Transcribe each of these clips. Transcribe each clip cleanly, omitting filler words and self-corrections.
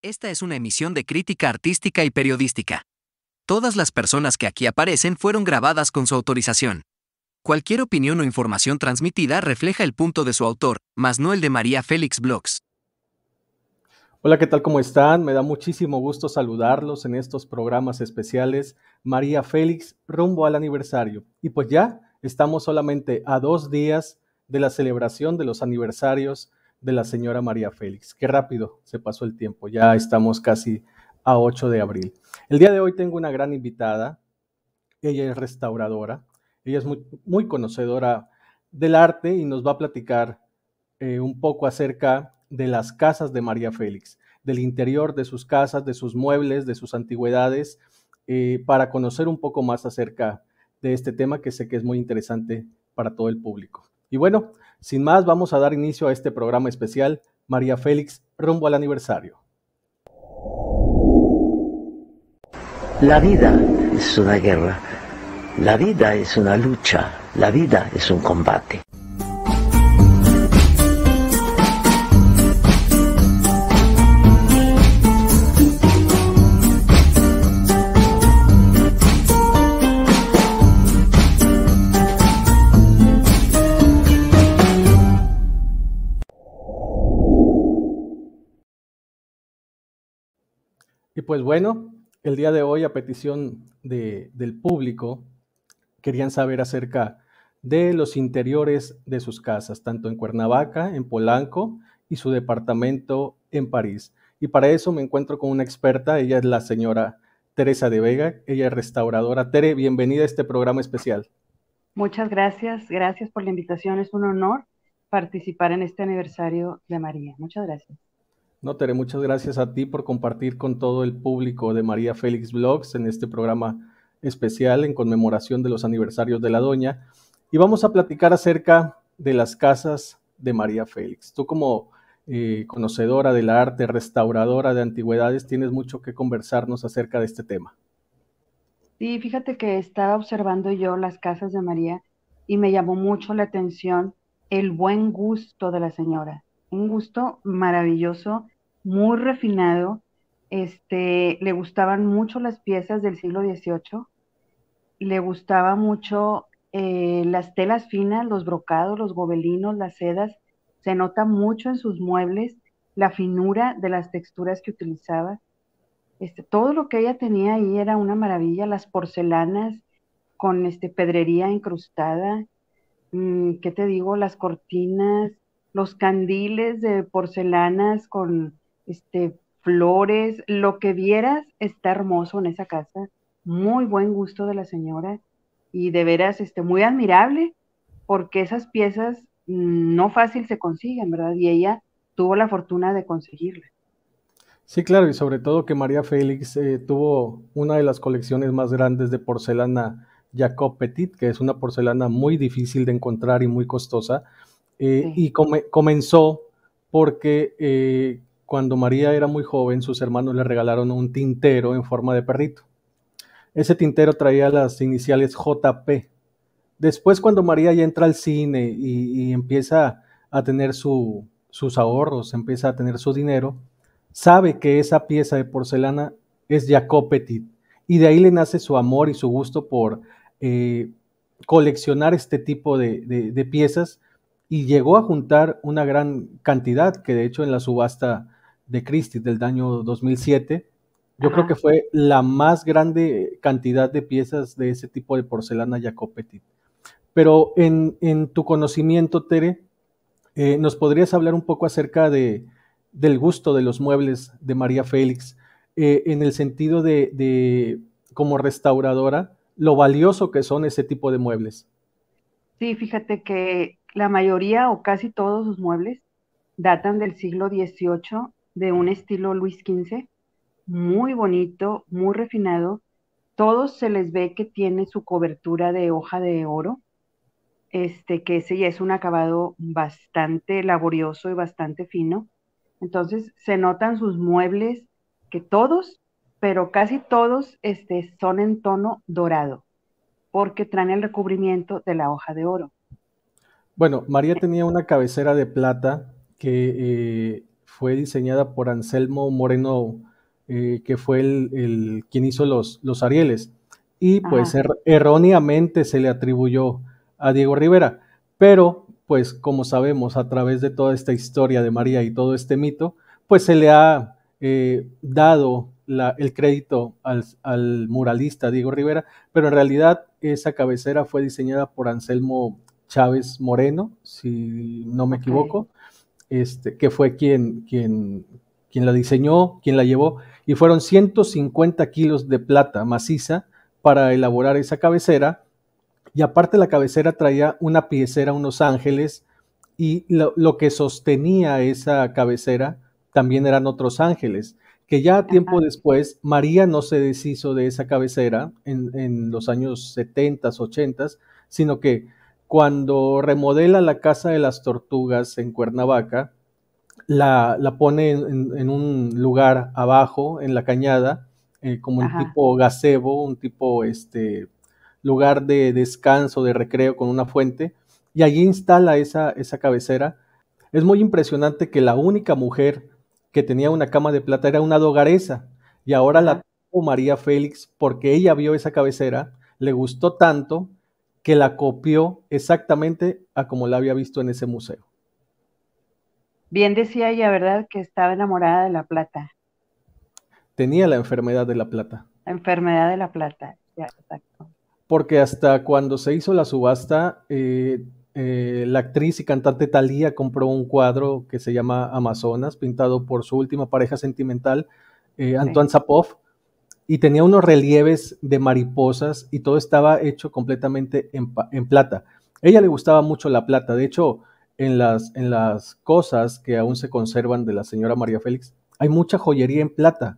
Esta es una emisión de crítica artística y periodística. Todas las personas que aquí aparecen fueron grabadas con su autorización. Cualquier opinión o información transmitida refleja el punto de su autor, mas no el de María Félix Blogs. Hola, ¿qué tal? ¿Cómo están? Me da muchísimo gusto saludarlos en estos programas especiales María Félix rumbo al aniversario. Y pues ya estamos solamente a 2 días de la celebración de los aniversarios de la señora María Félix. Qué rápido se pasó el tiempo, ya estamos casi a 8 de abril. El día de hoy tengo una gran invitada, ella es restauradora, ella es muy conocedora del arte y nos va a platicar un poco acerca de las casas de María Félix, del interior de sus casas, de sus muebles, de sus antigüedades, para conocer un poco más acerca de este tema que sé que es muy interesante para todo el público. Y bueno, sin más, vamos a dar inicio a este programa especial, María Félix, rumbo al aniversario. La vida es una guerra, la vida es una lucha, la vida es un combate. Y pues bueno, el día de hoy a petición del público, querían saber acerca de los interiores de sus casas, tanto en Cuernavaca, en Polanco y su departamento en París. Y para eso me encuentro con una experta, ella es la señora Teresa de Vega, ella es restauradora. Tere, bienvenida a este programa especial. Muchas gracias, gracias por la invitación, es un honor participar en este aniversario de María. Muchas gracias. No, Tere, muchas gracias a ti por compartir con todo el público de María Félix Blogs en este programa especial en conmemoración de los aniversarios de la Doña. Y vamos a platicar acerca de las casas de María Félix. Tú como conocedora del arte, restauradora de antigüedades, tienes mucho que conversarnos acerca de este tema. Sí, fíjate que estaba observando yo las casas de María y me llamó mucho la atención el buen gusto de la señora. Un gusto maravilloso, muy refinado. Le gustaban mucho las piezas del siglo XVIII, le gustaba mucho las telas finas, los brocados, los gobelinos, las sedas. Se nota mucho en sus muebles la finura de las texturas que utilizaba. Todo lo que ella tenía ahí era una maravilla, las porcelanas con pedrería incrustada, ¿qué te digo? Las cortinas, los candiles de porcelanas con flores, lo que vieras está hermoso en esa casa, muy buen gusto de la señora y de veras muy admirable porque esas piezas no fácil se consiguen, ¿verdad? Y ella tuvo la fortuna de conseguirlas. Sí, claro, y sobre todo que María Félix tuvo una de las colecciones más grandes de porcelana Jacob Petit, que es una porcelana muy difícil de encontrar y muy costosa, Sí. y comenzó porque cuando María era muy joven, sus hermanos le regalaron un tintero en forma de perrito. Ese tintero traía las iniciales JP. Después, cuando María ya entra al cine y empieza a tener sus ahorros, empieza a tener su dinero, sabe que esa pieza de porcelana es Jacob Petit. Y de ahí le nace su amor y su gusto por coleccionar este tipo de piezas y llegó a juntar una gran cantidad, que de hecho en la subasta de Christie's del año 2007, yo creo que fue la más grande cantidad de piezas de ese tipo de porcelana Jacob Petit. Pero en tu conocimiento, Tere, ¿nos podrías hablar un poco acerca del gusto de los muebles de María Félix, en el sentido de, como restauradora, lo valioso que son ese tipo de muebles? Sí, fíjate que la mayoría o casi todos sus muebles datan del siglo XVIII, de un estilo Luis XV, muy bonito, muy refinado. Todos se les ve que tiene su cobertura de hoja de oro, que ese ya es un acabado bastante laborioso y bastante fino. Entonces se notan sus muebles que todos, pero casi todos, son en tono dorado, porque traen el recubrimiento de la hoja de oro. Bueno, María tenía una cabecera de plata que fue diseñada por Anselmo Moreno, que fue quien hizo los Arieles. Y pues Ajá. erróneamente se le atribuyó a Diego Rivera. Pero, pues como sabemos, a través de toda esta historia de María y todo este mito, pues se le ha dado el crédito al muralista Diego Rivera, pero en realidad esa cabecera fue diseñada por Anselmo Chávez Moreno, si no me Ok. equivoco, que fue quien la diseñó, quien la llevó, y fueron 150 kilos de plata maciza para elaborar esa cabecera, y aparte la cabecera traía una piecera, unos ángeles, y lo que sostenía esa cabecera también eran otros ángeles, que ya tiempo Ajá. después María no se deshizo de esa cabecera en los años 70, 80, sino que cuando remodela la Casa de las Tortugas en Cuernavaca, la pone en un lugar abajo, en la cañada, como un Ajá. tipo gazebo, un tipo lugar de descanso, de recreo con una fuente, y allí instala esa cabecera. Es muy impresionante que la única mujer que tenía una cama de plata era una dogaresa, y ahora la Ajá. tuvo María Félix porque ella vio esa cabecera, le gustó tanto que la copió exactamente a como la había visto en ese museo. Bien decía ella, ¿verdad? Que estaba enamorada de la plata, Tenía la enfermedad de la plata, la enfermedad de la plata. Ya, exacto. porque hasta cuando se hizo la subasta, la actriz y cantante Thalía compró un cuadro que se llama Amazonas, pintado por su última pareja sentimental, Sí. Antoine Sapov, y tenía unos relieves de mariposas y todo estaba hecho completamente en plata. A ella le gustaba mucho la plata, de hecho, en las cosas que aún se conservan de la señora María Félix, hay mucha joyería en plata,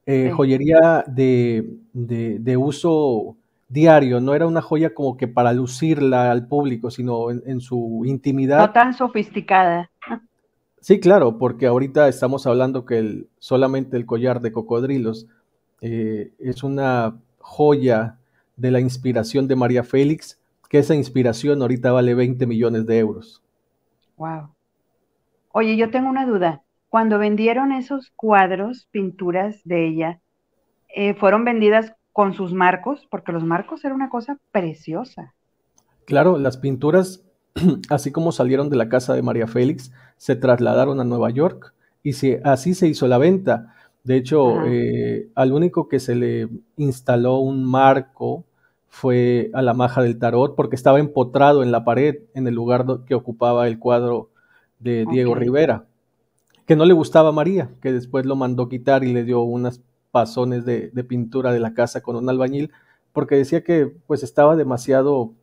Sí. joyería de uso diario, no era una joya como que para lucirla al público, sino en su No intimidad. tan sofisticada. Sí, claro, porque ahorita estamos hablando que solamente el collar de cocodrilos es una joya de la inspiración de María Félix, que esa inspiración ahorita vale 20 millones de euros. Wow. Oye, yo tengo una duda. Cuando vendieron esos cuadros, pinturas de ella, fueron vendidas con sus marcos, porque los marcos era una cosa preciosa. Claro, las pinturas, así como salieron de la casa de María Félix, se trasladaron a Nueva York y así se hizo la venta. De hecho, Ajá. al único que se le instaló un marco fue a la Maja del Tarot, porque estaba empotrado en la pared, en el lugar que ocupaba el cuadro de Ok. Diego Rivera, que no le gustaba a María, que después lo mandó quitar y le dio unas pasones de pintura de la casa con un albañil, porque decía que pues estaba demasiado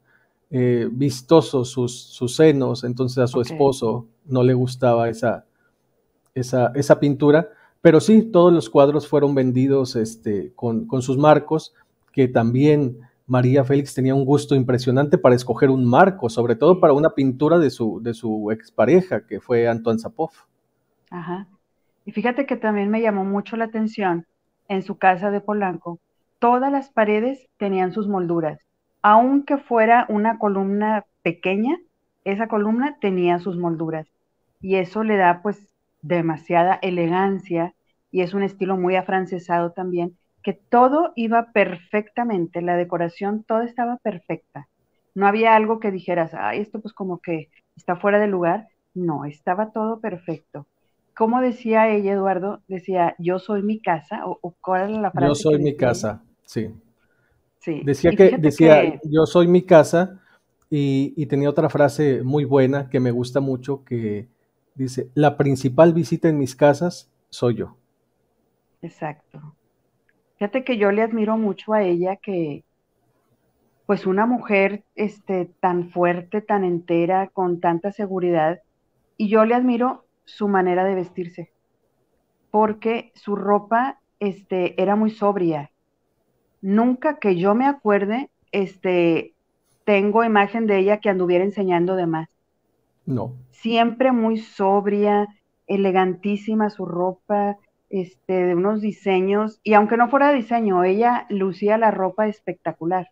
vistosos sus senos, entonces a su Ok. esposo no le gustaba esa pintura, pero sí, todos los cuadros fueron vendidos con sus marcos, que también María Félix tenía un gusto impresionante para escoger un marco, sobre todo Sí. para una pintura de su expareja, que fue Antoine Sapov. Ajá. Y fíjate que también me llamó mucho la atención en su casa de Polanco. Todas las paredes tenían sus molduras. Aunque fuera una columna pequeña, esa columna tenía sus molduras. Y eso le da pues demasiada elegancia y es un estilo muy afrancesado también, que todo iba perfectamente, la decoración, todo estaba perfecta. No había algo que dijeras, ay, esto pues como que está fuera de lugar. No, estaba todo perfecto. ¿Cómo decía ella, Eduardo? Decía, yo soy mi casa, o ¿cuál era la Yo frase que soy mi decía ella? casa, sí. Sí, Decía y que, fíjate decía, que, yo soy mi casa, y tenía otra frase muy buena que me gusta mucho, que dice, la principal visita en mis casas soy yo. exacto, fíjate que yo le admiro mucho a ella que, pues una mujer, tan fuerte, tan entera, con tanta seguridad, y yo le admiro su manera de vestirse, porque su ropa, era muy sobria. Nunca que yo me acuerde, tengo imagen de ella que anduviera enseñando de más. No, Siempre muy sobria, elegantísima su ropa, de unos diseños, y aunque no fuera diseño, ella lucía la ropa espectacular,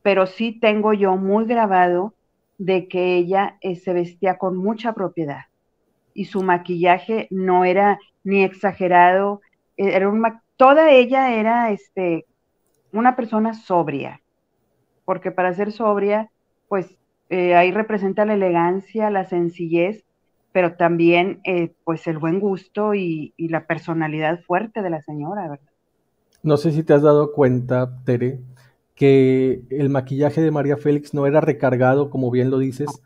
pero sí tengo yo muy grabado de que ella se vestía con mucha propiedad. y su maquillaje no era ni exagerado, toda ella era una persona sobria, porque para ser sobria, pues ahí representa la elegancia, la sencillez, pero también pues el buen gusto y la personalidad fuerte de la señora, ¿verdad? No sé si te has dado cuenta, Tere, que el maquillaje de María Félix no era recargado, como bien lo dices,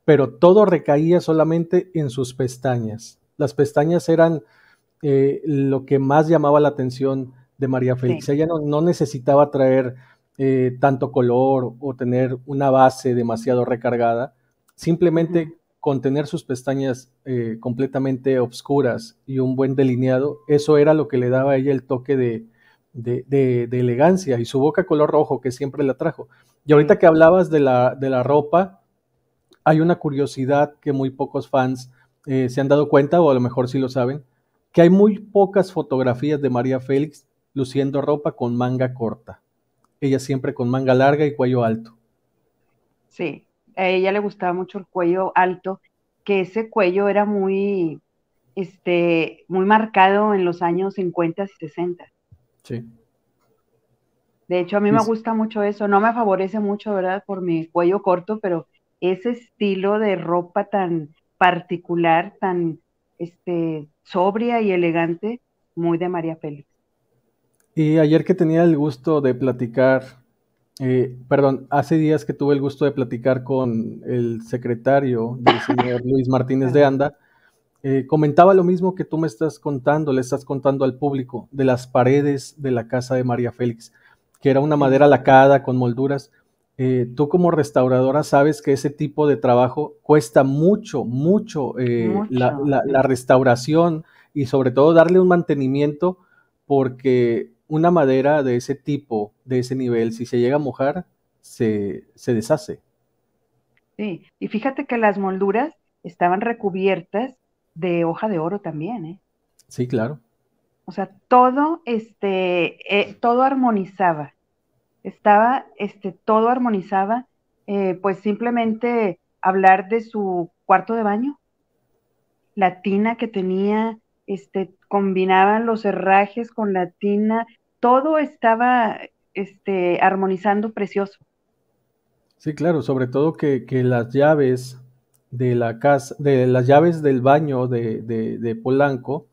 pero todo recaía solamente en sus pestañas. Las pestañas eran lo que más llamaba la atención de María Félix. Sí. Ella no necesitaba traer tanto color o tener una base demasiado recargada, simplemente con tener sus pestañas completamente obscuras y un buen delineado, eso era lo que le daba a ella el toque de elegancia, y su boca color rojo que siempre la trajo. Y ahorita que hablabas de la ropa, hay una curiosidad que muy pocos fans se han dado cuenta, o a lo mejor sí lo saben, que hay muy pocas fotografías de María Félix luciendo ropa con manga corta. Ella siempre con manga larga y cuello alto. Sí, a ella le gustaba mucho el cuello alto, que ese cuello era muy marcado en los años 50 y 60. Sí. De hecho, a mí me Es- gusta mucho eso, no me favorece mucho, ¿verdad? Por mi cuello corto, pero ese estilo de ropa tan particular, tan sobria y elegante, muy de María Félix. Y ayer que tenía el gusto de platicar, perdón, hace días que tuve el gusto de platicar con el secretario del señor Luis Martínez de Ajá. Anda, comentaba lo mismo que tú me estás contando, le estás contando al público, de las paredes de la casa de María Félix, que era una Sí, madera lacada con molduras. Tú como restauradora sabes que ese tipo de trabajo cuesta mucho, mucho mucho, la sí. restauración, y sobre todo darle un mantenimiento, porque una madera de ese tipo, de ese nivel, si se llega a mojar, se deshace. Sí, y fíjate que las molduras estaban recubiertas de hoja de oro también, ¿eh? Sí, claro. O sea, todo, todo armonizaba, todo armonizaba, pues simplemente hablar de su cuarto de baño, la tina que tenía, combinaban los herrajes con la tina, todo estaba, armonizando precioso. Sí, claro, sobre todo que las llaves de la casa, de las llaves del baño de Polanco,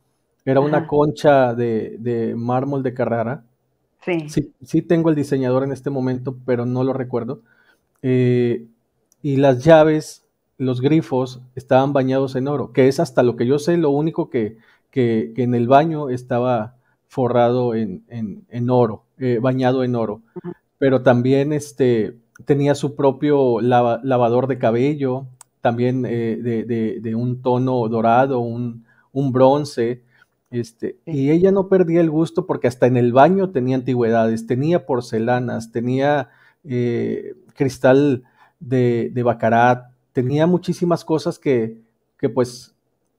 era una Ajá, concha de mármol de Carrara. sí, Sí, sí tengo el diseñador en este momento, pero no lo recuerdo. Eh, y las llaves, los grifos, estaban bañados en oro, que es hasta lo que yo sé, lo único que en el baño estaba forrado en oro, bañado en oro. ajá, Pero también tenía su propio lavador de cabello, también de un tono dorado, un bronce, sí, y ella no perdía el gusto porque hasta en el baño tenía antigüedades, tenía porcelanas, tenía cristal de Baccarat, tenía muchísimas cosas que pues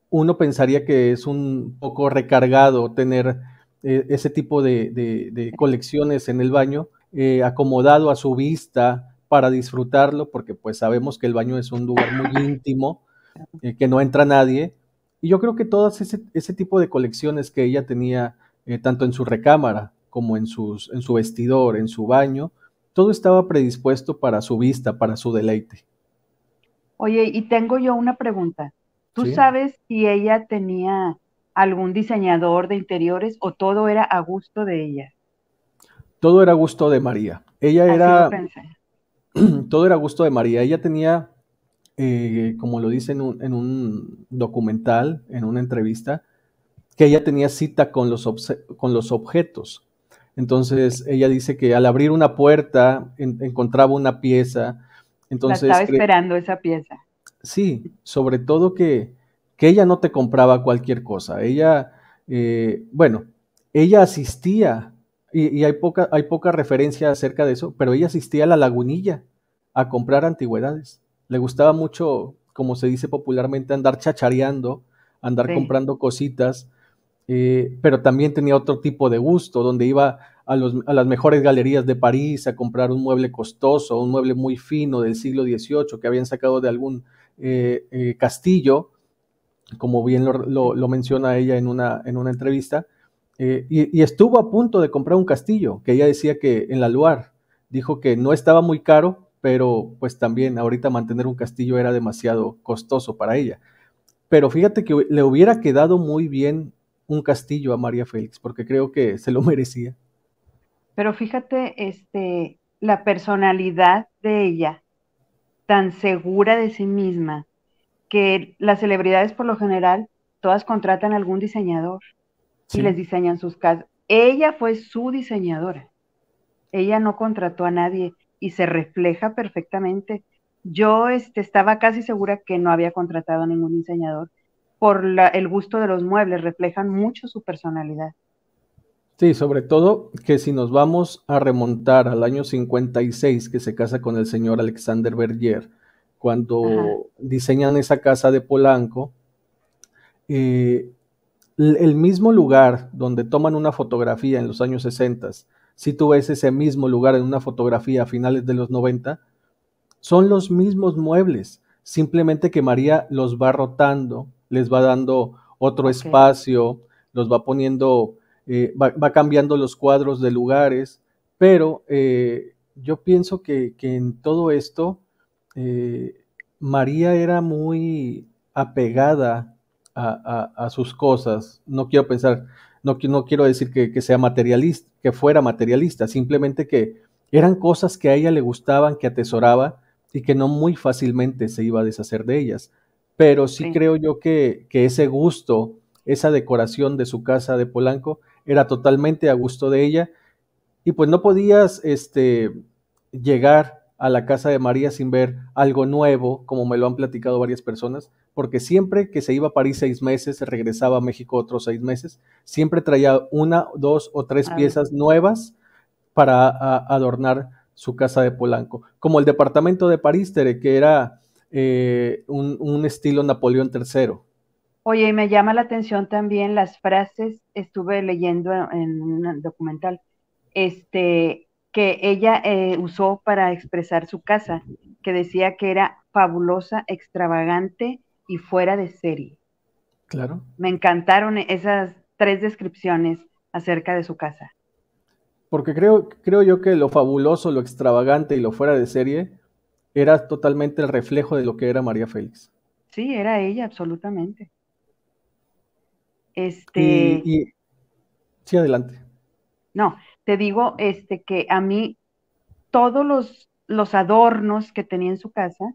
uno pensaría que es un poco recargado tener ese tipo de colecciones en el baño, acomodado a su vista para disfrutarlo, porque pues sabemos que el baño es un lugar muy íntimo, que no entra nadie. Y yo creo que todas ese tipo de colecciones que ella tenía, tanto en su recámara como en su vestidor, en su baño, todo estaba predispuesto para su vista, para su deleite. Oye, y tengo yo una pregunta. ¿Tú ¿Sí? sabes si ella tenía algún diseñador de interiores o todo era a gusto de ella? Todo era gusto de María. Ella Así lo era, pensé. todo era gusto de María. Ella tenía, como lo dice en un documental, en una entrevista, que ella tenía cita con los objetos. Entonces ella dice que al abrir una puerta encontraba una pieza. La Entonces, estaba esperando esa pieza. sí, sobre todo que ella no te compraba cualquier cosa. Ella, bueno, ella asistía, y hay poca referencia acerca de eso, pero ella asistía a la Lagunilla a comprar antigüedades. Le gustaba mucho, como se dice popularmente, andar chachareando, andar Sí, comprando cositas, pero también tenía otro tipo de gusto, donde iba a las mejores galerías de París a comprar un mueble costoso, un mueble muy fino del siglo XVIII que habían sacado de algún castillo, como bien lo menciona ella en una entrevista, y estuvo a punto de comprar un castillo, que ella decía que en la Loire, dijo que no estaba muy caro, pero pues también ahorita mantener un castillo era demasiado costoso para ella. Pero fíjate que le hubiera quedado muy bien un castillo a María Félix, porque creo que se lo merecía. Pero fíjate, la personalidad de ella, tan segura de sí misma, que las celebridades por lo general, todas contratan a algún diseñador y Sí, les diseñan sus casas. Ella fue su diseñadora. Ella no contrató a nadie y se refleja perfectamente. Yo estaba casi segura que no había contratado a ningún diseñador por el gusto de los muebles, reflejan mucho su personalidad. sí, sobre todo que si nos vamos a remontar al año 56 que se casa con el señor Alexander Berger, Ajá, cuando diseñan esa casa de Polanco, eh, el mismo lugar donde toman una fotografía en los años 60, si tú ves ese mismo lugar en una fotografía a finales de los 90, son los mismos muebles, simplemente que María los va rotando, les va dando otro ok. espacio, los va poniendo, va cambiando los cuadros de lugares, pero yo pienso que en todo esto eh, María era muy apegada a sus cosas. No quiero pensar, no quiero decir que sea materialista, que fuera materialista, simplemente que eran cosas que a ella le gustaban, que atesoraba y que no muy fácilmente se iba a deshacer de ellas. Pero sí Sí. creo yo que ese gusto, esa decoración de su casa de Polanco, era totalmente a gusto de ella y pues no podías llegar a la casa de María sin ver algo nuevo, como me lo han platicado varias personas, porque siempre que se iba a París 6 meses, regresaba a México otros 6 meses, siempre traía una, dos o tres Algo. piezas nuevas para adornar su casa de Polanco, como el departamento de París, Tere, que era un estilo Napoleón III. Oye, y me llama la atención también las frases, estuve leyendo en un documental, que ella usó para expresar su casa, que decía que era fabulosa, extravagante y fuera de serie. Claro. Me encantaron esas tres descripciones acerca de su casa. Porque creo yo que lo fabuloso, lo extravagante y lo fuera de serie era totalmente el reflejo de lo que era María Félix. Sí, era ella, absolutamente. Este, Y sí, adelante. no, te digo, que a mí todos los adornos que tenía en su casa,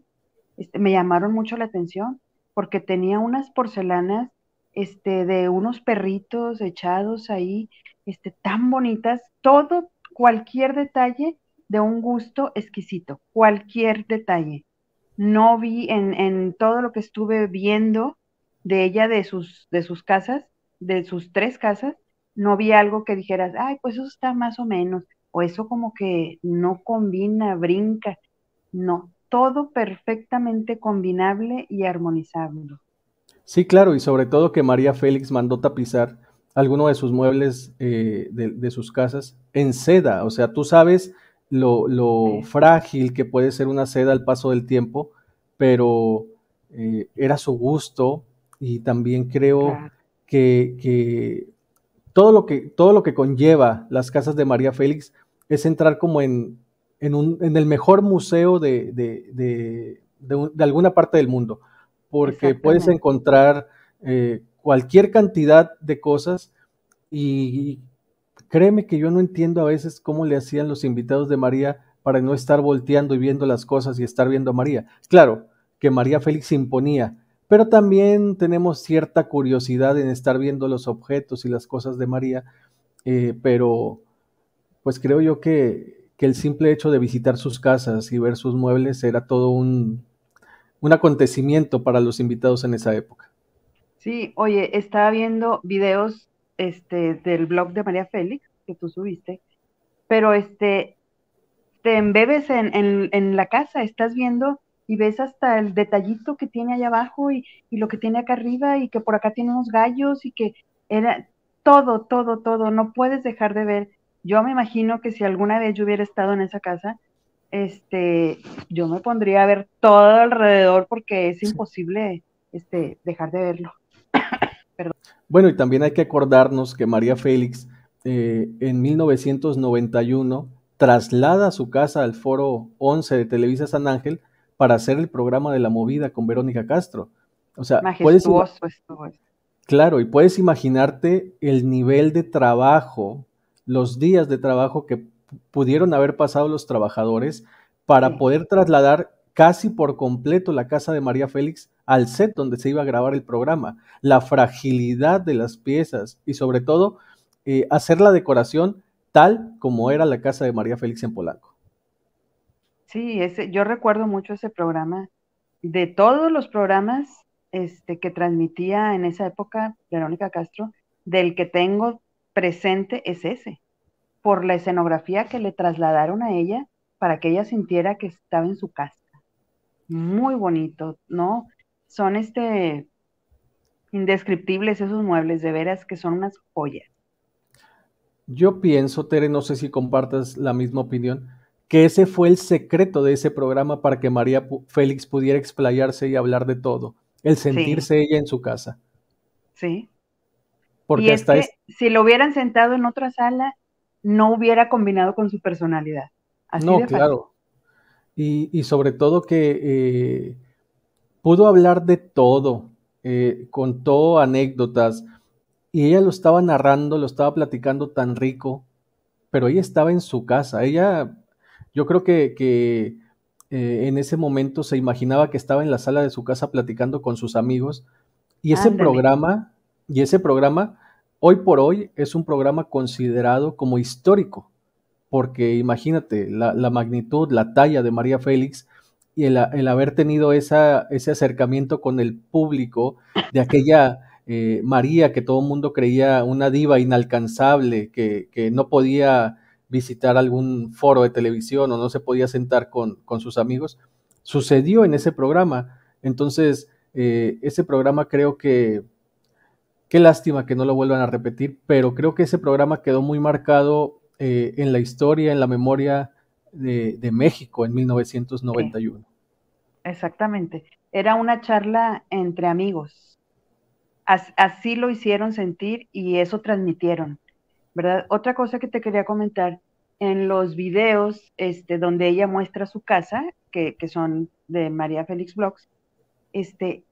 me llamaron mucho la atención, porque tenía unas porcelanas, de unos perritos echados ahí, tan bonitas, todo, cualquier detalle de un gusto exquisito, cualquier detalle. No vi en todo lo que estuve viendo de ella, de sus casas, de sus tres casas, no vi algo que dijeras, ay, pues eso está más o menos, o eso como que no combina, brinca. No, todo perfectamente combinable y armonizable. Sí, claro, y sobre todo que María Félix mandó tapizar alguno de sus muebles de sus casas en seda. O sea, tú sabes lo Sí, frágil que puede ser una seda al paso del tiempo, pero era su gusto y también creo claro, que todo lo que conlleva las casas de María Félix es entrar como en el mejor museo de alguna parte del mundo, porque puedes exactamente. encontrar cualquier cantidad de cosas y créeme que yo no entiendo a veces cómo le hacían los invitados de María para no estar volteando y viendo las cosas y estar viendo a María. Claro, que María Félix imponía, pero también tenemos cierta curiosidad en estar viendo los objetos y las cosas de María, pero pues creo yo que el simple hecho de visitar sus casas y ver sus muebles era todo un acontecimiento para los invitados en esa época. Sí, oye, estaba viendo videos, del blog de María Félix que tú subiste, pero te embebes en la casa, estás viendo y ves hasta el detallito que tiene allá abajo y lo que tiene acá arriba y que por acá tiene unos gallos y que era todo, todo, todo, no puedes dejar de ver. Yo me imagino que si alguna vez yo hubiera estado en esa casa, yo me pondría a ver todo alrededor porque es imposible, dejar de verlo. Bueno, y también hay que acordarnos que María Félix en 1991 traslada su casa al Foro 11 de Televisa San Ángel para hacer el programa de La Movida con Verónica Castro. O sea, Majestuoso estuvo eso. claro, y puedes imaginarte el nivel de trabajo, los días de trabajo que pudieron haber pasado los trabajadores para Sí. poder trasladar casi por completo la casa de María Félix al set donde se iba a grabar el programa, la fragilidad de las piezas y sobre todo hacer la decoración tal como era la casa de María Félix en Polanco. Sí, yo recuerdo mucho ese programa. De todos los programas que transmitía en esa época Verónica Castro, del que tengo presente es ese, por la escenografía que le trasladaron a ella para que ella sintiera que estaba en su casa. Muy bonito, ¿no? Son indescriptibles esos muebles, de veras que son unas joyas. Yo pienso, Tere, no sé si compartas la misma opinión, que ese fue el secreto de ese programa para que María Félix pudiera explayarse y hablar de todo, el Sí, sentirse ella en su casa. sí. Y Porque es hasta que es, si lo hubieran sentado en otra sala, no hubiera combinado con su personalidad. Así no, de fácil. claro, y sobre todo que pudo hablar de todo, contó anécdotas, y ella lo estaba narrando, lo estaba platicando tan rico, pero ella estaba en su casa, ella, yo creo que en ese momento se imaginaba que estaba en la sala de su casa platicando con sus amigos y Ándale. ese programa hoy por hoy es un programa considerado como histórico, porque imagínate la magnitud, la talla de María Félix y el haber tenido ese acercamiento con el público de aquella María que todo el mundo creía una diva inalcanzable, que no podía visitar algún foro de televisión o no se podía sentar con sus amigos, sucedió en ese programa. Entonces, ese programa creo que, qué lástima que no lo vuelvan a repetir, pero creo que ese programa quedó muy marcado en la historia, en la memoria de México en Sí, 1991. exactamente. Era una charla entre amigos. Así lo hicieron sentir y eso transmitieron, ¿verdad? Otra cosa que te quería comentar, en los videos donde ella muestra su casa, que son de María Félix Vlogs, este,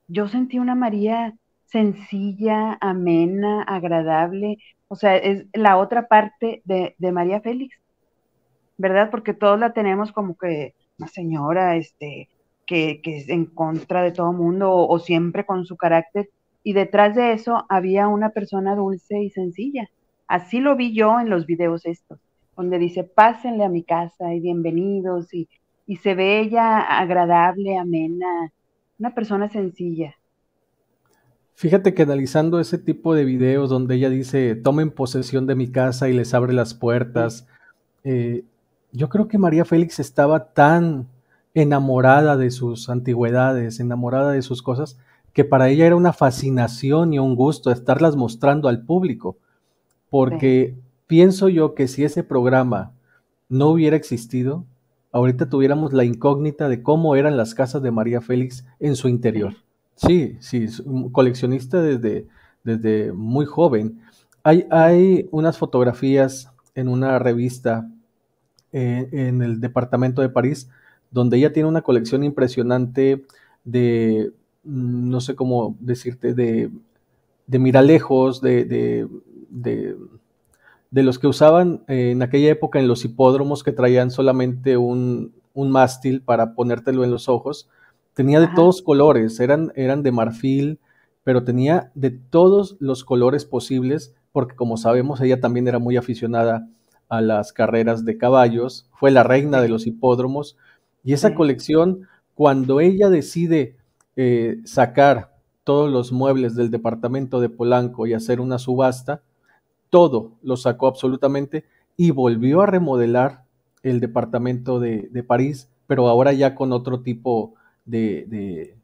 yo sentí una María sencilla, amena, agradable, o sea, es la otra parte de María Félix, ¿verdad? Porque todos la tenemos como que una señora, que es en contra de todo mundo o siempre con su carácter, y detrás de eso había una persona dulce y sencilla. Así lo vi yo en los videos estos, donde dice, pásenle a mi casa y bienvenidos, y se ve ella agradable, amena, una persona sencilla. Fíjate que analizando ese tipo de videos donde ella dice, tomen posesión de mi casa y les abre las Sí, puertas, eh, yo creo que María Félix estaba tan enamorada de sus antigüedades, enamorada de sus cosas, que para ella era una fascinación y un gusto estarlas mostrando al público, sí, porque pienso yo que si ese programa no hubiera existido, ahorita tuviéramos la incógnita de cómo eran las casas de María Félix en su interior. sí. Sí, sí, es un coleccionista desde muy joven. Sí. Hay unas fotografías en una revista en el departamento de París, donde ella tiene una colección impresionante de, no sé cómo decirte, de miralejos, de, de los que usaban en aquella época en los hipódromos que traían solamente un mástil para ponértelo en los ojos. Tenía de Ajá, todos colores, eran de marfil, pero tenía de todos los colores posibles, porque como sabemos, ella también era muy aficionada a las carreras de caballos, fue la reina de sí, los hipódromos, y esa sí, colección, cuando ella decide sacar todos los muebles del departamento de Polanco y hacer una subasta, todo lo sacó absolutamente y volvió a remodelar el departamento de París, pero ahora ya con otro tipo de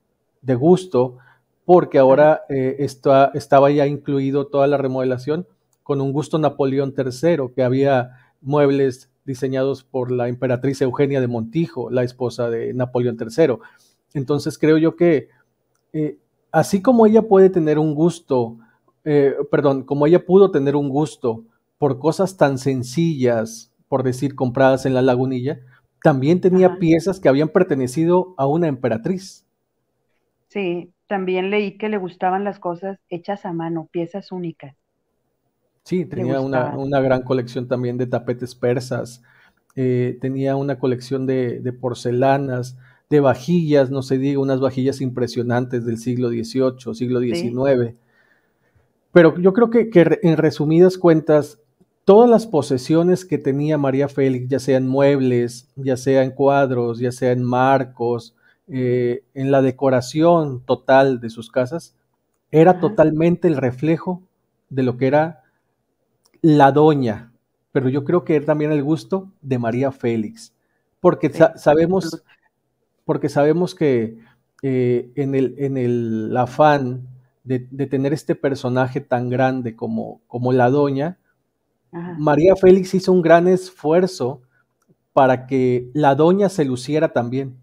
gusto, porque ajá, ahora estaba ya incluido toda la remodelación con un gusto Napoleón III, que había muebles diseñados por la emperatriz Eugenia de Montijo, la esposa de Napoleón III. Entonces creo yo que eh, así como ella puede tener un gusto, como ella pudo tener un gusto por cosas tan sencillas, por decir, compradas en la Lagunilla, también tenía Ajá. piezas que habían pertenecido a una emperatriz. Sí, también leí que le gustaban las cosas hechas a mano, piezas únicas, Sí, le tenía gustaban. una gran colección también de tapetes persas, tenía una colección de porcelanas, de vajillas, no se diga, unas vajillas impresionantes del siglo XVIII, siglo Sí, XIX. Pero yo creo que en resumidas cuentas, todas las posesiones que tenía María Félix, ya sea en muebles, ya sea en cuadros, ya sea en marcos, en la decoración total de sus casas, era ajá, totalmente el reflejo de lo que era la doña, pero yo creo que era también el gusto de María Félix, porque sí, sabemos, porque sabemos que en el afán de tener este personaje tan grande como la doña, ajá, María Félix hizo un gran esfuerzo para que la doña se luciera también.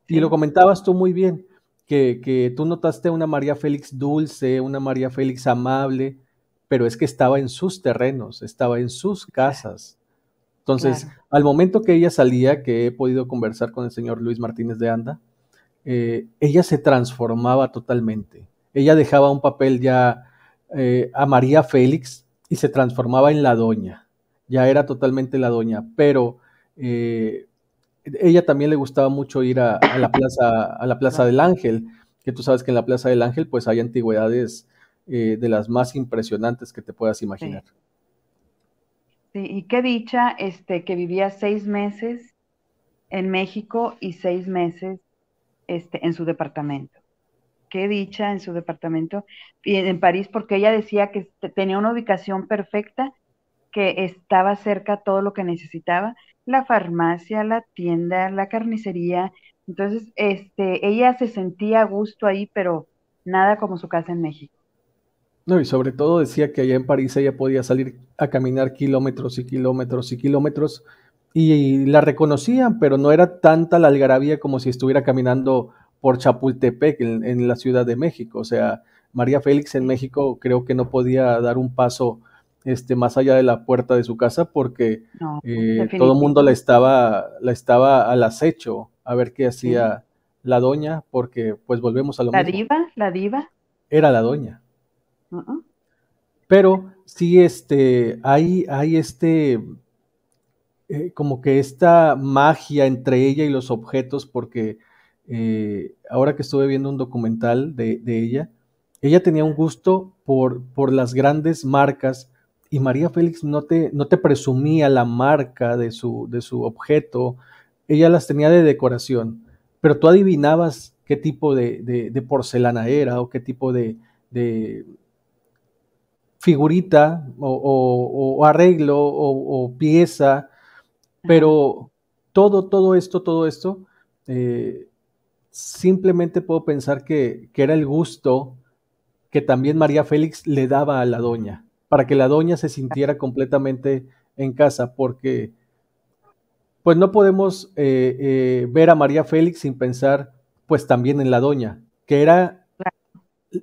Y lo sí, comentabas tú muy bien, que tú notaste una María Félix dulce, una María Félix amable, pero es que estaba en sus terrenos, estaba en sus exacto, casas. Entonces, claro, al momento que ella salía, que he podido conversar con el señor Luis Martínez de Anda, ella se transformaba totalmente. Ella dejaba un papel ya a María Félix y se transformaba en la doña. Ya era totalmente la doña, pero ella también le gustaba mucho ir a la Plaza claro, del Ángel, que tú sabes que en la Plaza del Ángel pues hay antigüedades de las más impresionantes que te puedas imaginar. sí. Sí, y qué dicha, que vivía 6 meses en México y 6 meses, en su departamento. Qué dicha en su departamento y en París, porque ella decía que tenía una ubicación perfecta, que estaba cerca todo lo que necesitaba, la farmacia, la tienda, la carnicería. Entonces, ella se sentía a gusto ahí, pero nada como su casa en México. No, y sobre todo decía que allá en París ella podía salir a caminar kilómetros y kilómetros y kilómetros y la reconocían, pero no era tanta la algarabía como si estuviera caminando por Chapultepec en la Ciudad de México. O sea, María Félix en Sí, México creo que no podía dar un paso más allá de la puerta de su casa porque no, todo el mundo definitivo. la estaba al acecho a ver qué Sí. hacía la doña, porque pues volvemos a lo La mismo, diva, la diva. era la doña. Uh-uh. Pero sí, hay como que esta magia entre ella y los objetos, porque ahora que estuve viendo un documental de ella, ella tenía un gusto por las grandes marcas y María Félix no te presumía la marca de su objeto, ella las tenía de decoración, pero tú adivinabas qué tipo de porcelana era o qué tipo de figurita o arreglo o pieza, Ajá. pero todo esto, eh, simplemente puedo pensar que era el gusto que también María Félix le daba a la doña, para que la doña se sintiera completamente en casa, porque pues no podemos ver a María Félix sin pensar pues también en la doña, que era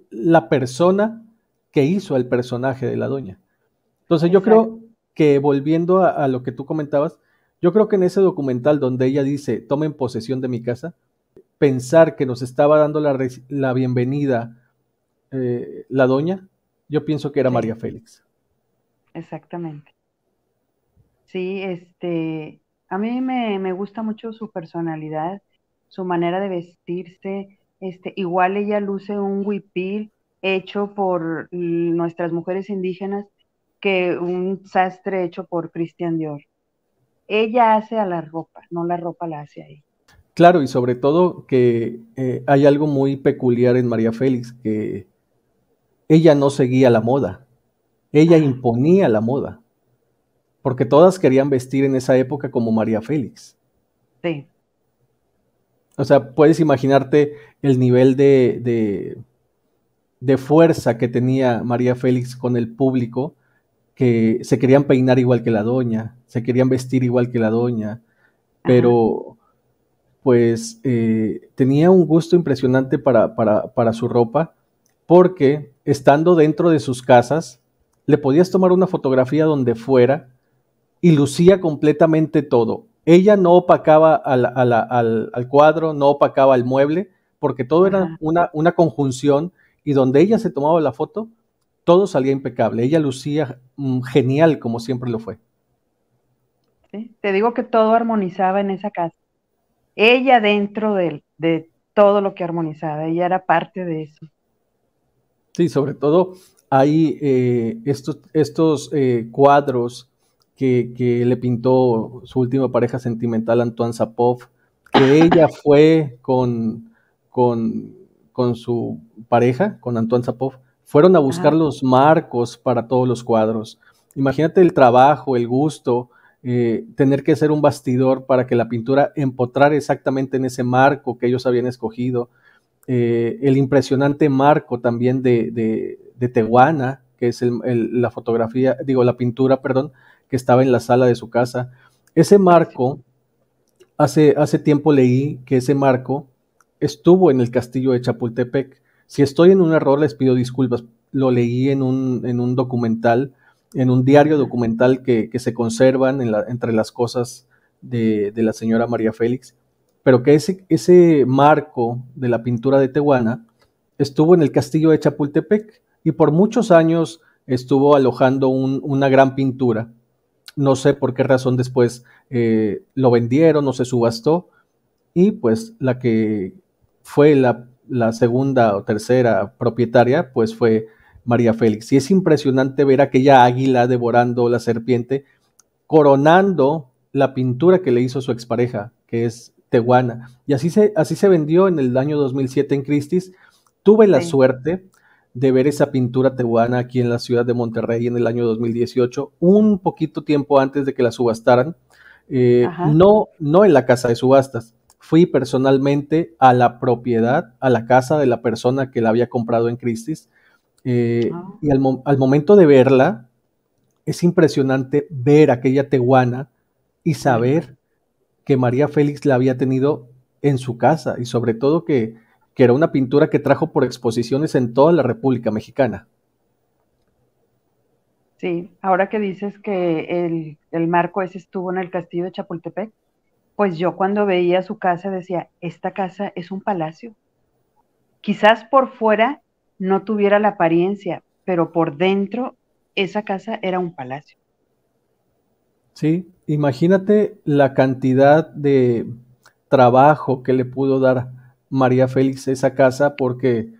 la persona que hizo el personaje de la doña. Entonces yo Exacto. creo que volviendo a lo que tú comentabas, yo creo que en ese documental donde ella dice, tomen posesión de mi casa, pensar que nos estaba dando la bienvenida la doña, yo pienso que era Sí, María Félix. exactamente. Sí, a mí me gusta mucho su personalidad, su manera de vestirse. Igual ella luce un huipil hecho por nuestras mujeres indígenas, que un sastre hecho por Christian Dior. Ella hace a la ropa, no la ropa la hace a ella. Claro, y sobre todo que hay algo muy peculiar en María Félix, que ella no seguía la moda, ella Ajá, imponía la moda, porque todas querían vestir en esa época como María Félix. sí, O sea, puedes imaginarte el nivel de fuerza que tenía María Félix con el público, que se querían peinar igual que la doña, se querían vestir igual que la doña, ajá, pero pues tenía un gusto impresionante para su ropa, porque estando dentro de sus casas, le podías tomar una fotografía donde fuera y lucía completamente todo. Ella no opacaba al cuadro, no opacaba al mueble, porque todo era Ajá, una conjunción, y donde ella se tomaba la foto, todo salía impecable. Ella lucía genial, como siempre lo fue. ¿sí? Te digo que todo armonizaba en esa casa. Ella dentro de todo lo que armonizaba, ella era parte de eso. Sí, sobre todo hay estos cuadros que le pintó su última pareja sentimental, Antoine Sapov, que ella fue con, con su pareja, con Antoine Sapov, fueron a buscar Ajá, los marcos para todos los cuadros. Imagínate el trabajo, el gusto, tener que hacer un bastidor para que la pintura empotrara exactamente en ese marco que ellos habían escogido. El impresionante marco también de Tehuana, que es la fotografía, digo, la pintura, perdón, que estaba en la sala de su casa. Ese sí, marco, hace tiempo leí que ese marco estuvo en el castillo de Chapultepec. Si estoy en un error, les pido disculpas. Lo leí en un documental, en un diario ajá, documental que se conservan entre las cosas de la señora María Félix, pero que ese marco de la pintura de Tehuana estuvo en el castillo de Chapultepec y por muchos años estuvo alojando una gran pintura. No sé por qué razón después lo vendieron o se subastó, y pues la que fue la segunda o tercera propietaria pues fue María Félix. Y es impresionante ver aquella águila devorando la serpiente, coronando la pintura que le hizo su expareja, que es Tehuana. Y así se vendió en el año 2007 en Christie's. Tuve la sí, suerte de ver esa pintura tehuana aquí en la ciudad de Monterrey en el año 2018, un poquito tiempo antes de que la subastaran. ajá, No en la casa de subastas. Fui personalmente a la propiedad, a la casa de la persona que la había comprado en Christie's, ah, y al momento de verla, es impresionante ver aquella tehuana y ¿verdad? saber que María Félix la había tenido en su casa, y sobre todo que era una pintura que trajo por exposiciones en toda la República Mexicana. Sí, ahora que dices que el marco ese estuvo en el castillo de Chapultepec, pues yo cuando veía su casa decía, esta casa es un palacio. Quizás por fuera no tuviera la apariencia, pero por dentro esa casa era un palacio. Sí, imagínate la cantidad de trabajo que le pudo dar María Félix a esa casa, porque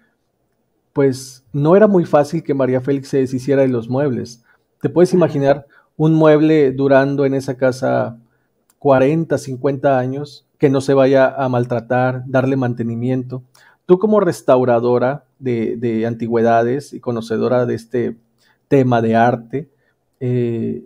pues no era muy fácil que María Félix se deshiciera de los muebles. Te puedes Ajá, imaginar un mueble durando en esa casa 40, 50 años, que no se vaya a maltratar, darle mantenimiento. Tú como restauradora de antigüedades y conocedora de este tema de arte, eh,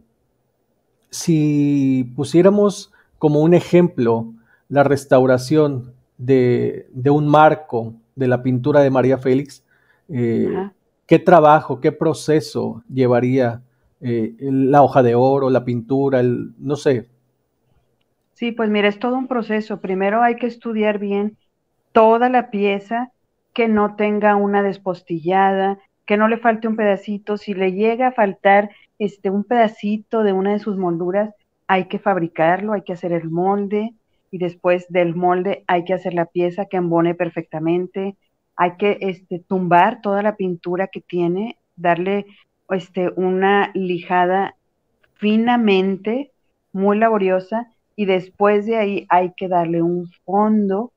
si pusiéramos como un ejemplo la restauración de un marco de la pintura de María Félix, eh, ajá. ¿qué trabajo, qué proceso llevaría la hoja de oro, la pintura, no sé? Sí, pues mira, es todo un proceso. Primero hay que estudiar bien toda la pieza, que no tenga una despostillada, que no le falte un pedacito. Si le llega a faltar un pedacito de una de sus molduras, hay que fabricarlo, hay que hacer el molde y después del molde hay que hacer la pieza que embone perfectamente. Hay que tumbar toda la pintura que tiene, darle una lijada finamente, muy laboriosa, y después de ahí hay que darle un fondo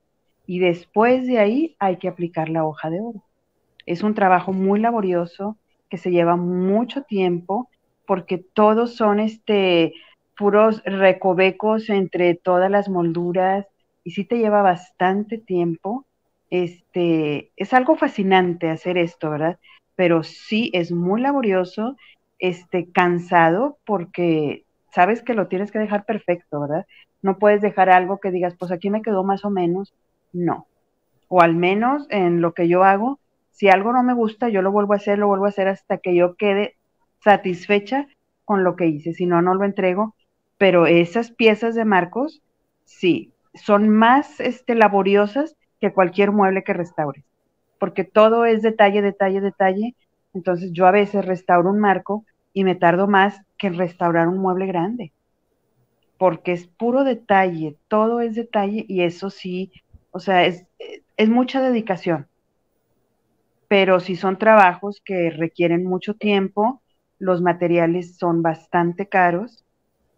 y después de ahí hay que aplicar la hoja de oro. Es un trabajo muy laborioso que se lleva mucho tiempo porque todos son puros recovecos entre todas las molduras y sí te lleva bastante tiempo. Es algo fascinante hacer esto, ¿verdad? Pero sí es muy laborioso, cansado porque sabes que lo tienes que dejar perfecto, ¿verdad? No puedes dejar algo que digas, pues aquí me quedó más o menos. No, o al menos en lo que yo hago, si algo no me gusta, yo lo vuelvo a hacer hasta que yo quede satisfecha con lo que hice, si no, no lo entrego, pero esas piezas de marcos, sí, son más laboriosas que cualquier mueble que restaures, porque todo es detalle, detalle, detalle. Entonces yo a veces restauro un marco y me tardo más que en restaurar un mueble grande, porque es puro detalle, todo es detalle y eso sí, o sea, es mucha dedicación, pero si son trabajos que requieren mucho tiempo, los materiales son bastante caros,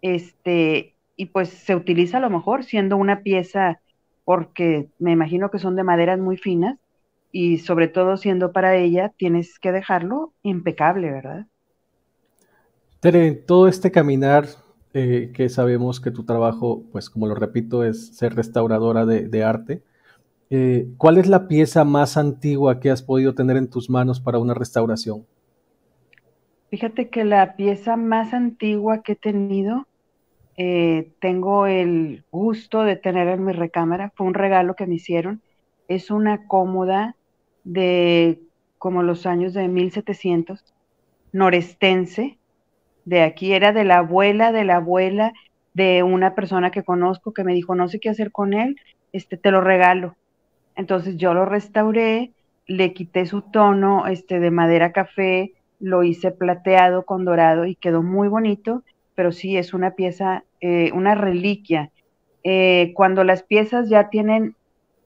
y pues se utiliza a lo mejor siendo una pieza, porque me imagino que son de maderas muy finas, y sobre todo siendo para ella, tienes que dejarlo impecable, ¿verdad? Tere, todo este caminar que sabemos que tu trabajo, pues como lo repito, es ser restauradora de arte, ¿cuál es la pieza más antigua que has podido tener en tus manos para una restauración? Fíjate que la pieza más antigua que he tenido, tengo el gusto de tener en mi recámara, fue un regalo que me hicieron, es una cómoda de como los años de 1700, norestense, de aquí, era de la abuela de una persona que conozco que me dijo, no sé qué hacer con él, te lo regalo. Entonces yo lo restauré, le quité su tono, de madera café, lo hice plateado con dorado y quedó muy bonito, pero sí es una pieza, una reliquia. Cuando las piezas ya tienen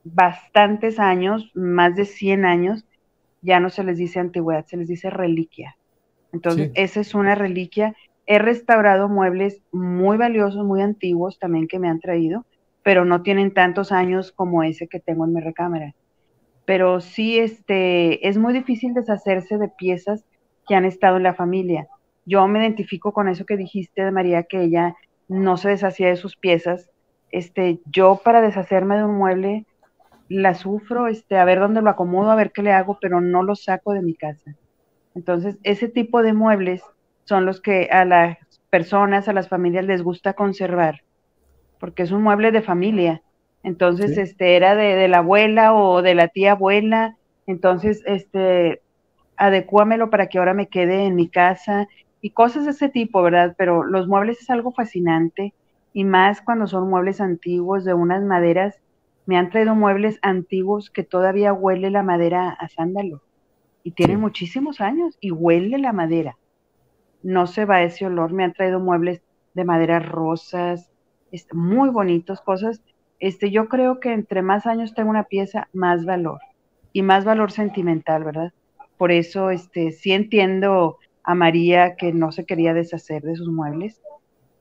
bastantes años, más de 100 años, ya no se les dice antigüedad, se les dice reliquia. Entonces, Sí. esa es una reliquia. He restaurado muebles muy valiosos, muy antiguos también que me han traído, pero no tienen tantos años como ese que tengo en mi recámara. Pero sí, es muy difícil deshacerse de piezas que han estado en la familia. Yo me identifico con eso que dijiste de María, que ella no se deshacía de sus piezas. Yo para deshacerme de un mueble la sufro, a ver dónde lo acomodo, a ver qué le hago, pero no lo saco de mi casa. Entonces, ese tipo de muebles son los que a las personas, a las familias les gusta conservar, porque es un mueble de familia. Entonces, Sí. era de la abuela o de la tía abuela. Entonces, adecúamelo para que ahora me quede en mi casa y cosas de ese tipo, ¿verdad? Pero los muebles es algo fascinante y más cuando son muebles antiguos de unas maderas. Me han traído muebles antiguos que todavía huele la madera a sándalo y tienen Sí. muchísimos años y huele la madera. No se va ese olor. Me han traído muebles de madera rosas, muy bonitos, cosas. Yo creo que entre más años tenga una pieza, más valor y más valor sentimental, ¿verdad? Por eso, sí entiendo a María que no se quería deshacer de sus muebles,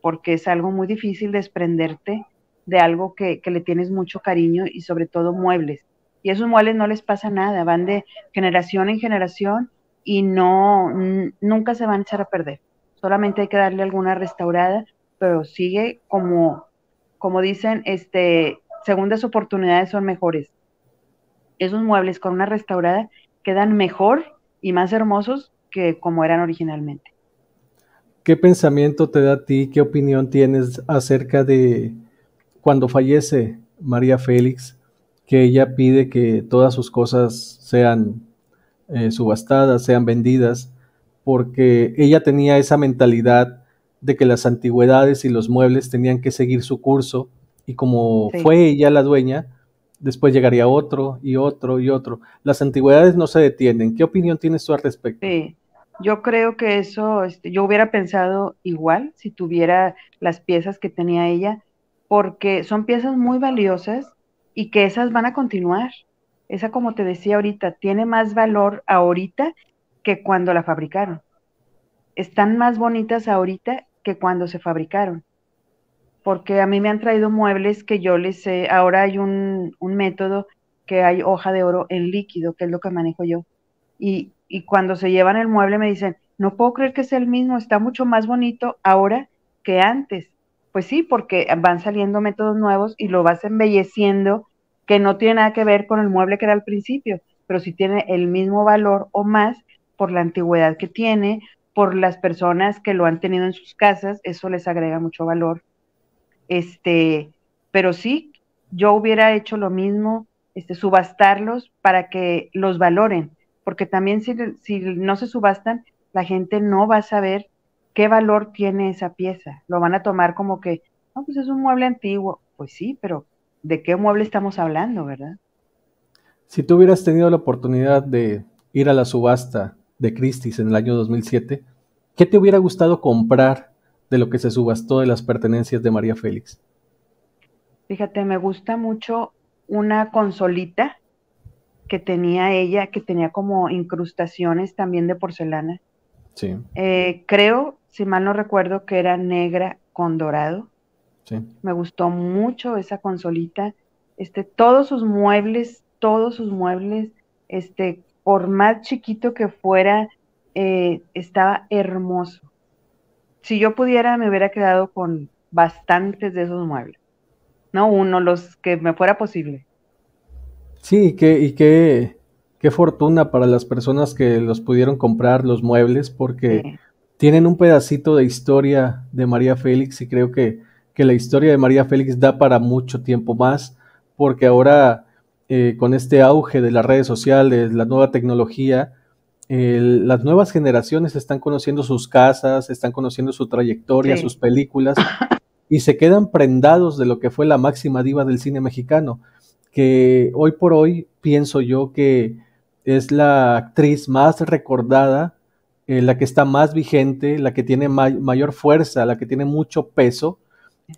porque es algo muy difícil desprenderte de algo que le tienes mucho cariño y sobre todo muebles. Y esos muebles no les pasa nada, van de generación en generación y no, nunca se van a echar a perder. Solamente hay que darle alguna restaurada, pero sigue como dicen, segundas oportunidades son mejores. Esos muebles con una restaurada quedan mejor y más hermosos que como eran originalmente. ¿Qué pensamiento te da a ti? ¿Qué opinión tienes acerca de cuando fallece María Félix, que ella pide que todas sus cosas sean subastadas, sean vendidas, porque ella tenía esa mentalidad de que las antigüedades y los muebles tenían que seguir su curso y como Sí. fue ella la dueña, después llegaría otro y otro y otro. Las antigüedades no se detienen. ¿Qué opinión tienes tú al respecto? Sí, yo creo que eso, yo hubiera pensado igual si tuviera las piezas que tenía ella, porque son piezas muy valiosas y que esas van a continuar. Esa, como te decía ahorita, tiene más valor ahorita que cuando la fabricaron. Están más bonitas ahorita que cuando se fabricaron, porque a mí me han traído muebles que yo les sé, ahora hay un método que hay hoja de oro en líquido, que es lo que manejo yo y cuando se llevan el mueble me dicen, no puedo creer que sea el mismo, está mucho más bonito ahora que antes. Pues sí, porque van saliendo métodos nuevos y lo vas embelleciendo, que no tiene nada que ver con el mueble que era al principio, pero sí tiene el mismo valor o más por la antigüedad que tiene, por las personas que lo han tenido en sus casas, eso les agrega mucho valor. Este, pero sí, yo hubiera hecho lo mismo, subastarlos para que los valoren, porque también si no se subastan, la gente no va a saber qué valor tiene esa pieza. Lo van a tomar como que, no, pues es un mueble antiguo. Pues sí, pero de qué mueble estamos hablando, ¿verdad? Si tú hubieras tenido la oportunidad de ir a la subasta de Christie's en el año 2007, ¿qué te hubiera gustado comprar de lo que se subastó de las pertenencias de María Félix? Fíjate, me gusta mucho una consolita que tenía ella, que tenía como incrustaciones también de porcelana. Sí, Creo, si mal no recuerdo, que era negra con dorado. sí. Me gustó mucho esa consolita. Todos sus muebles, por más chiquito que fuera, estaba hermoso. Si yo pudiera, me hubiera quedado con bastantes de esos muebles. No uno, los que me fuera posible. Sí, qué fortuna para las personas que los pudieron comprar los muebles, porque Sí, tienen un pedacito de historia de María Félix y creo que la historia de María Félix da para mucho tiempo más, porque ahora con este auge de las redes sociales, la nueva tecnología, las nuevas generaciones están conociendo sus casas, están conociendo su trayectoria, sus sí, películas, y se quedan prendados de lo que fue la máxima diva del cine mexicano, que hoy por hoy pienso yo que es la actriz más recordada, la que está más vigente, la que tiene mayor fuerza, la que tiene mucho peso,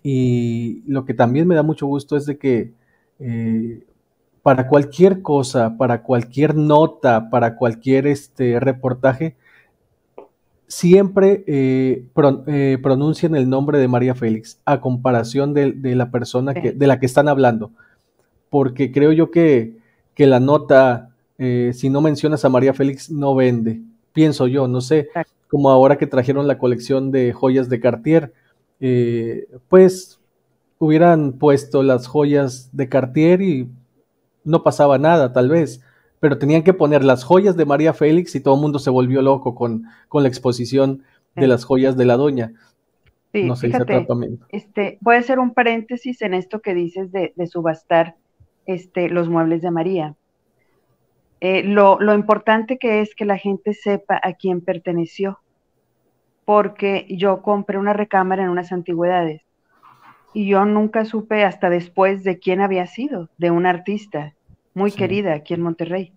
y lo que también me da mucho gusto es de que eh, para cualquier cosa, para cualquier nota, para cualquier reportaje, siempre pronuncian el nombre de María Félix a comparación de la persona sí, de la que están hablando, porque creo yo que la nota, si no mencionas a María Félix, no vende, pienso yo, no sé, exacto. como ahora que trajeron la colección de joyas de Cartier, pues hubieran puesto las joyas de Cartier y no pasaba nada, tal vez, pero tenían que poner las joyas de María Félix y todo el mundo se volvió loco con la exposición de Sí. las joyas de la doña. No Sí, se dice fíjate, atrapamiento. voy a hacer un paréntesis en esto que dices de subastar los muebles de María. Lo importante que es que la gente sepa a quién perteneció, porque yo compré una recámara en unas antigüedades y yo nunca supe hasta después de quién había sido, de una artista muy Sí, querida aquí en Monterrey.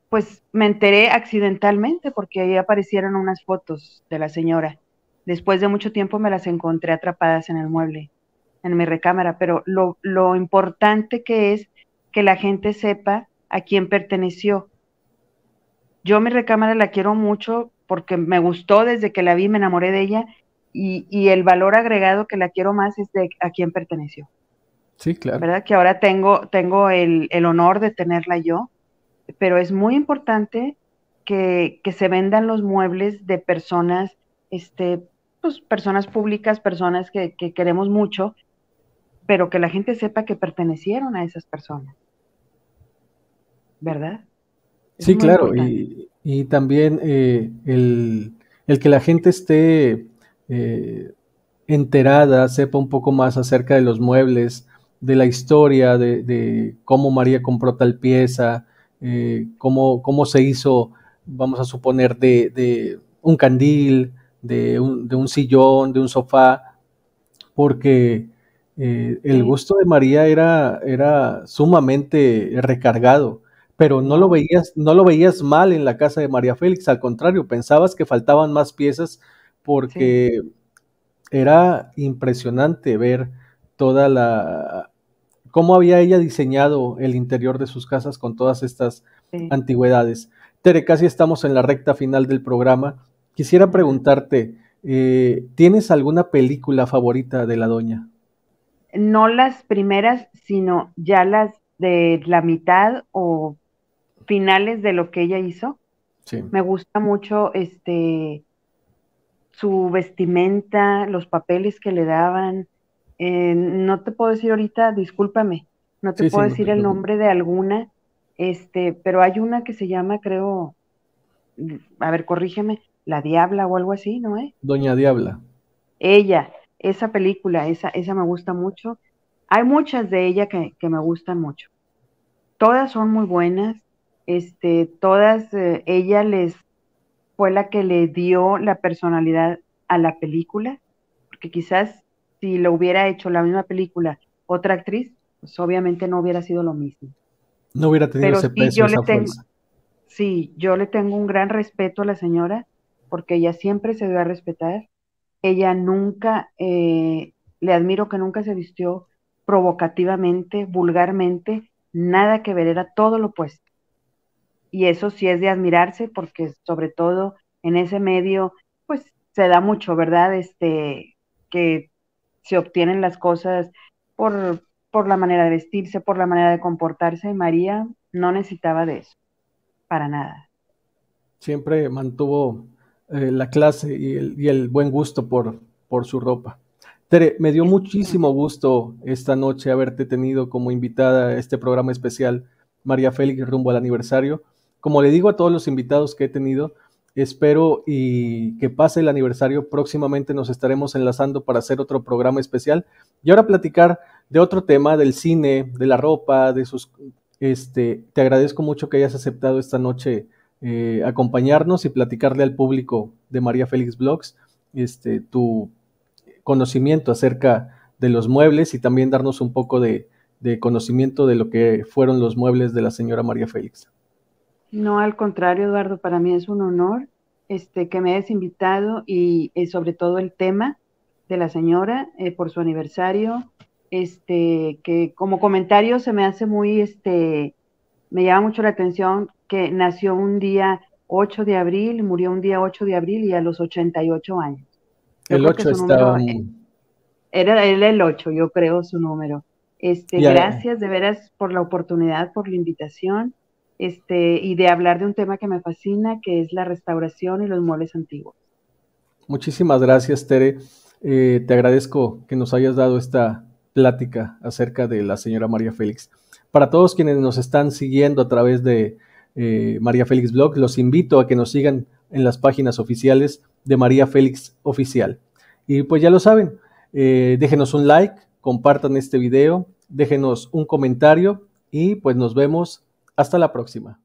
Pues me enteré accidentalmente porque ahí aparecieron unas fotos de la señora. Después de mucho tiempo me las encontré atrapadas en el mueble, en mi recámara, pero lo importante que es que la gente sepa a quién perteneció. Yo mi recámara la quiero mucho porque me gustó desde que la vi, me enamoré de ella y el valor agregado que la quiero más es de a quién perteneció, sí, claro. ¿verdad? Que ahora tengo el honor de tenerla yo, pero es muy importante que se vendan los muebles de personas, pues personas públicas, personas que queremos mucho, pero que la gente sepa que pertenecieron a esas personas, ¿verdad? Es Sí, muy claro. importante. Y también el que la gente esté eh, enterada, sepa un poco más acerca de los muebles, de la historia, de cómo María compró tal pieza, cómo se hizo, vamos a suponer, de un candil, de un sillón, de un sofá, porque el Sí, gusto de María era sumamente recargado, pero no, no lo veías mal en la casa de María Félix, al contrario, pensabas que faltaban más piezas sí, porque era impresionante ver toda cómo había ella diseñado el interior de sus casas con todas estas sí. antigüedades. Tere, casi estamos en la recta final del programa. Quisiera Ajá. preguntarte, ¿tienes alguna película favorita de la doña? No las primeras, sino ya las de la mitad o finales de lo que ella hizo. Sí, Me gusta mucho su vestimenta, los papeles que le daban. No te puedo decir ahorita, discúlpame, no te sí, sí, puedo no te decir el preocupes. nombre de alguna, pero hay una que se llama, creo, a ver, corrígeme, La Diabla o algo así, ¿no es? Doña Diabla. Ella, esa película, esa me gusta mucho. Hay muchas de ella que me gustan mucho. Todas son muy buenas, todas, ella les fue la que le dio la personalidad a la película, porque quizás si lo hubiera hecho la misma película otra actriz, pues obviamente no hubiera sido lo mismo. No hubiera tenido Pero ese sí, peso, esa fuerza. sí, yo le tengo un gran respeto a la señora, porque ella siempre se dio a respetar. Ella nunca, le admiro que nunca se vistió provocativamente, vulgarmente, nada que ver, era todo lo opuesto. Y eso sí es de admirarse, porque sobre todo en ese medio, pues se da mucho, ¿verdad? Que se obtienen las cosas por la manera de vestirse, por la manera de comportarse, y María no necesitaba de eso, para nada. Siempre mantuvo la clase y el buen gusto por su ropa. Tere, me dio muchísimo gusto esta noche haberte tenido como invitada a este programa especial, María Félix, rumbo al aniversario. Como le digo a todos los invitados que he tenido, espero y que pase el aniversario. Próximamente nos estaremos enlazando para hacer otro programa especial y ahora platicar de otro tema, del cine, de la ropa, de sus... te agradezco mucho que hayas aceptado esta noche acompañarnos y platicarle al público de María Félix Blogs tu conocimiento acerca de los muebles y también darnos un poco de conocimiento de lo que fueron los muebles de la señora María Félix. No, al contrario, Eduardo, para mí es un honor que me hayas invitado y sobre todo el tema de la señora por su aniversario, que como comentario se me hace muy, me llama mucho la atención que nació un día 8 de abril, murió un día 8 de abril y a los 88 años. Yo El creo que 8 su estaba... número era el 8, yo creo su número. Ya, Gracias de veras por la oportunidad, por la invitación, y de hablar de un tema que me fascina, que es la restauración y los muebles antiguos. muchísimas gracias, Tere. Te agradezco que nos hayas dado esta plática acerca de la señora María Félix. Para todos quienes nos están siguiendo a través de María Félix Blog, los invito a que nos sigan en las páginas oficiales de María Félix Oficial. Y pues ya lo saben, déjenos un like, compartan este video, déjenos un comentario y pues nos vemos hasta la próxima.